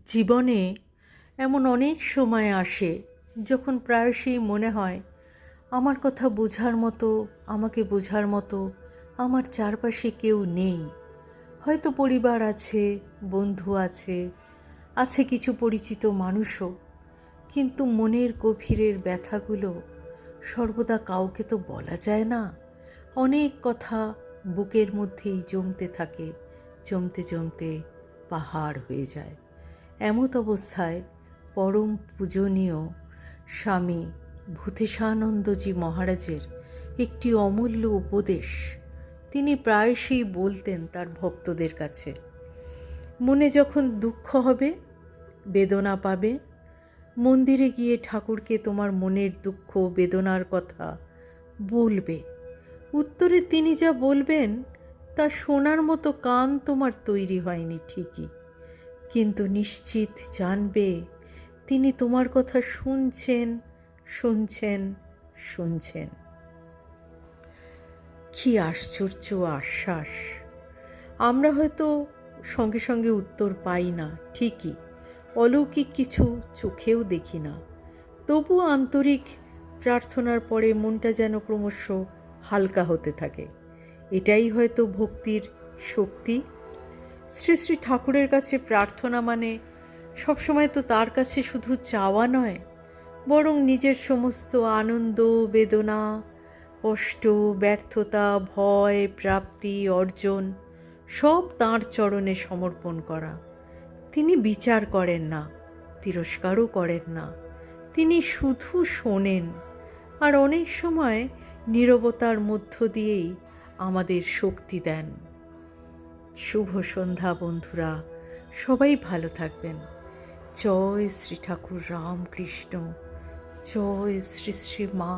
জীবনে এমন অনেক সময় আসে যখন প্রায়শই মনে হয় আমার কথা বোঝার মতো, আমাকে বোঝার মতো আমার চারপাশে কেউ নেই। হয়তো পরিবার আছে, বন্ধু আছে, আছে কিছু পরিচিত মানুষও, কিন্তু মনের গভীরের ব্যথাগুলো সর্বদা কাউকে তো বলা যায় না। অনেক কথা বুকের মধ্যেই জমতে থাকে, জমতে জমতে পাহাড় হয়ে যায়। এমত অবস্থায় পরম পূজনীয় স্বামী ভূতেশানন্দজি মহারাজের একটি অমূল্য উপদেশ তিনি প্রায়শই বলতেন তার ভক্তদের কাছে। মনে যখন দুঃখ হবে, বেদনা পাবে, মন্দিরে গিয়ে ঠাকুরকে তোমার মনের দুঃখ বেদনার কথা বলবে। উত্তরে তিনি যা বলবেন তা শোনার মতো কান তোমার তৈরি হয়নি ঠিকই, কিন্তু নিশ্চিত জানবে তিনি তোমার কথা শুনছেন, শুনছেন, শুনছেন। কি আশ্চর্য আশ্বাস! আমরা হয়তো সঙ্গে সঙ্গে উত্তর পাই না ঠিকই, অলৌকিক কিছু চোখেও দেখি না, তবুও আন্তরিক প্রার্থনার পরে মনটা যেন ক্রমশ হালকা হতে থাকে। এটাই হয়তো ভক্তির শক্তি। শ্রী শ্রী ঠাকুরের কাছে প্রার্থনা মানে সবসময় তো তার কাছে শুধু চাওয়া নয়, বরং নিজের সমস্ত আনন্দ, বেদনা, কষ্ট, ব্যর্থতা, ভয়, প্রাপ্তি, অর্জন সব তাঁর চরণে সমর্পণ করা। তিনি বিচার করেন না, তিরস্কারও করেন না, তিনি শুধু শোনেন, আর অনেক সময় নীরবতার মধ্য দিয়েই আমাদের শক্তি দেন। শুভ সন্ধ্যা বন্ধুরা, সবাই ভালো থাকবেন। জয় শ্রী ঠাকুর রামকৃষ্ণ, জয় শ্রী শ্রী মা